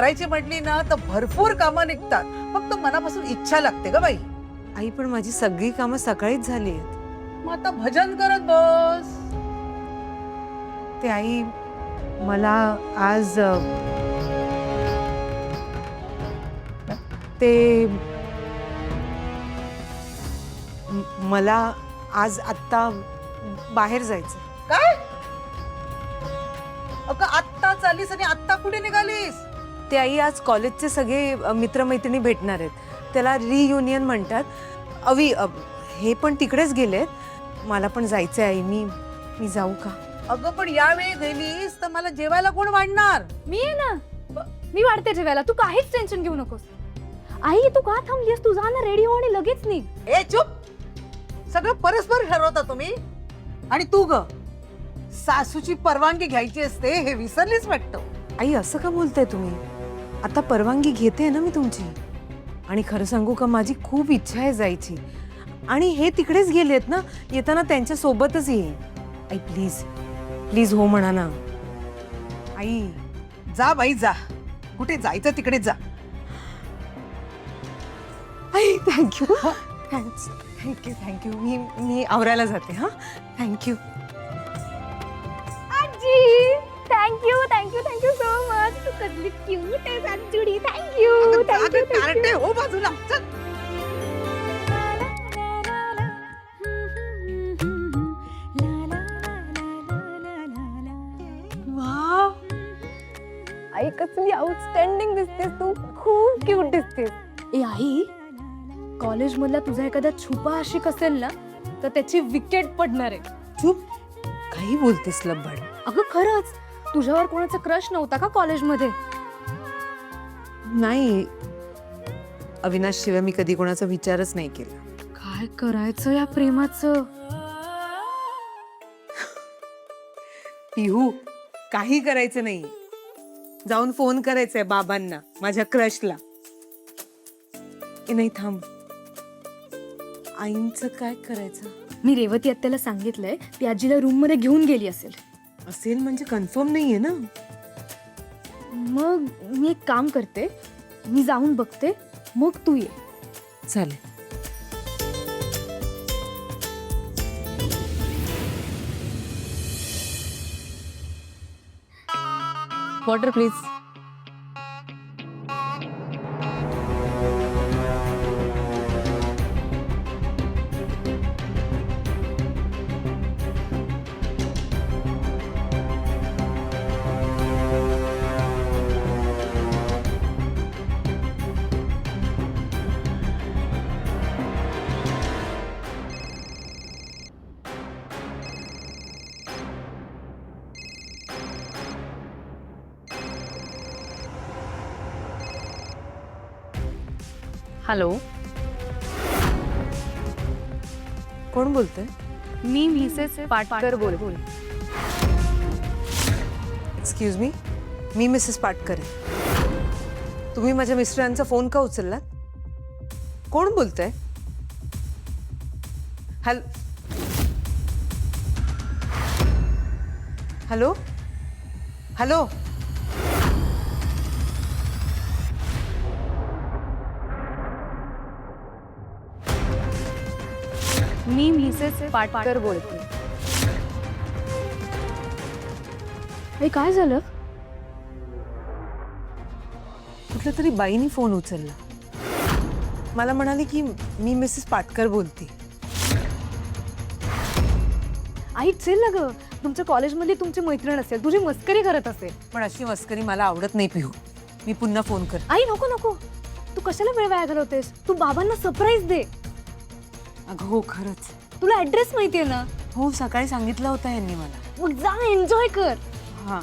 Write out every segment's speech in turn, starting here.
करायची म्हटली ना तर भरपूर कामं निघतात, फक्त मनापासून इच्छा लागते ग बाई. आई पण माझी सगळी कामं सकाळीच झाली आहेत. मग आता भजन करत बस. ते आई मला आज ते मला आज आत्ता बाहेर जायचं. काय अगं आत्ता चालीस आणि आत्ता कुठे निघालीस? ते आई आज कॉलेजचे सगळे मित्रमैत्रिणी भेटणार आहेत. त्याला रियुनियन म्हणतात. हे पण तिकडेच गेलेत. मला पण जायचंय आई. मी जाऊ का? अगं पण यावेळी गेलीस तर मला जेवायला कोण वाढणार? मी आहे ना, मी वाढते जेवायला. तू काहीच टेन्शन घेऊ नकोस. आई तू का थांबलीस? तू जा ना, रेडी हो आणि लगेच निघ. ए चुप. सगळं परस्पर ठरवता तुम्ही. आणि तू ग सासूची परवानगी घ्यायची असते हे विसरलीच वाटतं. आई असं का बोलताय तुम्ही? आता परवानगी घेते ना मी तुमची. आणि खरं सांगू का, माझी खूप इच्छा आहे जायची. आणि हे तिकडेच गेलेत ना, येताना त्यांच्या सोबतच येईन. आई प्लीज प्लीज हो म्हणा ना. आई जा बाई जा, कुठे जायचं तिकडे जा. आई थँक्यू. थँक्स. Thank you thank you. मी आवरायला जाते. हां थँक्यू. आजी thank you thank you thank you so much. तू कसली क्यूट आहेस अंजुडी. थँक्यू अगं कार्टे हो बाजूला. चल. वाह आई कसली आउटस्टँडिंग दिसतेस तू. खूप क्यूट दिसतेस. ए आई, कॉलेज मधला तुझा एखादा छुपा आशिक असेल ना तर त्याची विकेट पडणार आहे. चुप. काही बोलतेस लब्बड. अगं खरंच, तुझ्यावर कोणाचा क्रश नव्हता का कॉलेजमध्ये? नाही, अविनाश शिवाय मी कधी कोणाचा विचारच नाही केला. काय करायचं या प्रेमाचं? पिहू, काही करायचं नाही. जाऊन फोन करायचंय बाबांना, माझ्या क्रशला. नाही थांब, आईंचं काय करायचं? मी रेवती आत्याला सांगितलंय, ती आजीला रूम मध्ये घेऊन गेली असेल. असेल म्हणजे कन्फर्म नाहीये ना. मग मी एक काम करते, मी जाऊन बघते, मग तू ये. चालेल. Water please. हॅलो, कोण बोलतंय? मी मिसेस पाटकर बोल. एक्सक्यूज मी मिसेस पाटकर आहे. तुम्ही माझ्या मिस्टरांचा फोन का उचललात? कोण बोलतंय? Hello hello. मी मिसेस पाटकर बोलते. हे काय झालं? कुठल्या तरी बाईनी फोन उचलला. मला म्हणाली की मी मिसेस पाटकर बोलते. आई चल ना ग, तुमच्या कॉलेजमध्ये तुमची मैत्रीण असेल, तुझी मस्करी करत असेल. पण अशी मस्करी मला आवडत नाही पिहू. मी पुन्हा फोन कर. आई नको नको, तू कशाला वेळ वाया घालवतेस? तू बाबांना सरप्राईज दे. अगं हो खरंच. तुला ऍड्रेस माहितीये ना? हो सकाळी सांगितलं होतं यांनी मला. मग जा, एन्जॉय कर. हां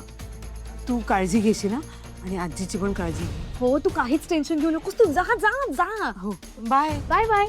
तू काळजी घेशील ना, आणि आजीची पण काळजी घे. हो, तू काहीच टेन्शन घेऊ नकोस. तू जा जा जा. हो bye bye bye.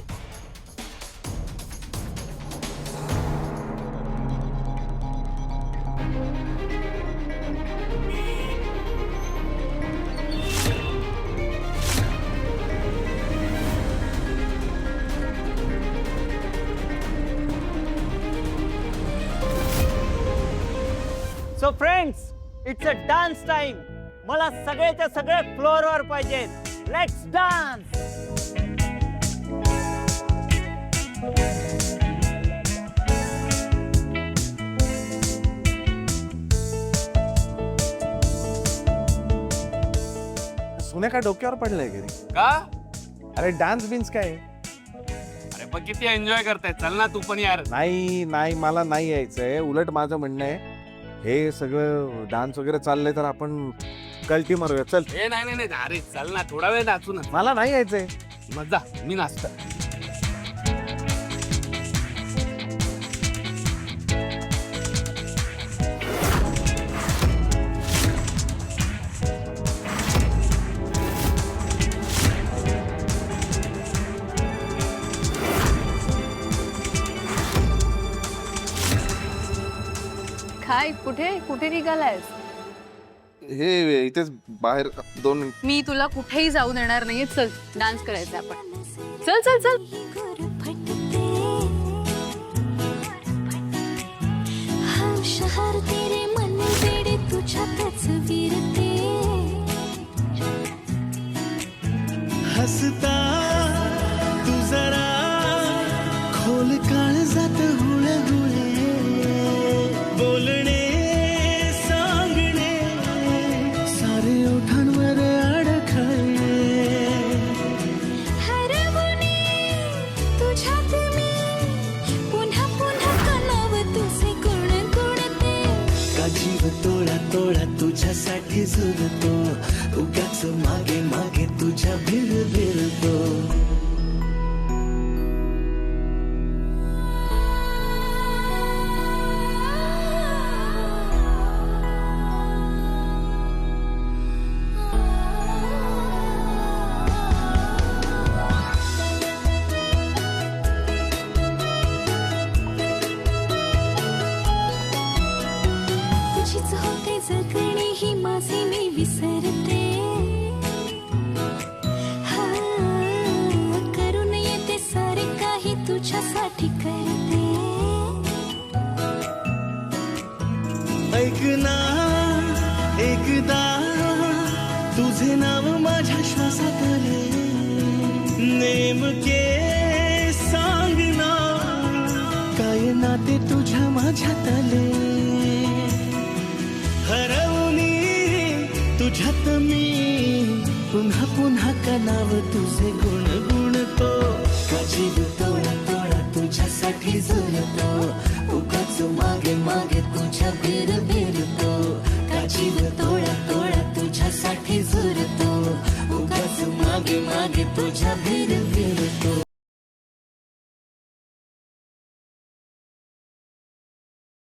So friends, it's a dance time. मला सगळेच्या सगळे फ्लोअरवर पाहिजे. Let's dance. सोन्या काय डोक्यावर पडलंय घरी? का? अरे डान्स बिन्स काय? अरे पण किती एन्जॉय करताय, चल ना तू पण यार. नाही नाही, मला नाही यायचंय. उलट माझं म्हणणं आहे, हे सगळं डान्स वगैरे चाललंय तर आपण कल्टी मारूया. चल. ए नाही नाही नाही, अरे चल ना, थोडा वेळ नाचू ना. मला नाही यायचंय. मजा, मी नाचतो. काय कुठे कुठे निघालायस? हे इथेच बाहेर 2 मिनिट. मी तुला कुठेही जाऊ देणार नाहीये. चल डान्स करायचं आपण. चल चल चल. शहर तेरे मन तेरे तुझ्या तस्वीर ते हसता तू जरा खोल काळजात हुळहुळे बोलणे सांगणे सारे ओठांवर अडखळे हरवणे तुझ्यात मी पुन्हा पुन्हा कलाव तुझे गुणगुणते का जीव तोळा तोळा तुझ्यासाठी झुलतो उगाच मागे मागे तुझ्या भिर भिरतो तुझीच होते जगणे ही माझे मी विसरते हा, करून येते सारे काही तुझ्यासाठी करते ऐक ना एकदा तुझे नाव माझ्या श्वासात आले नेमके सांग ना काय नाते तुझ्या माझ्यात आले हरवणी तुझ्यात मी पुन्हा पुन्हा का नाव तुझे गुण गुणतो का जीव तोडा तोडा तुझ्यासाठी झुलतो उगाच मागे मागे तुझ्या भिर भिरतो का जीव तोडा तोडा तुझ्यासाठी झुलतो उगाच मागे मागे तुझ्या भिर भिरतो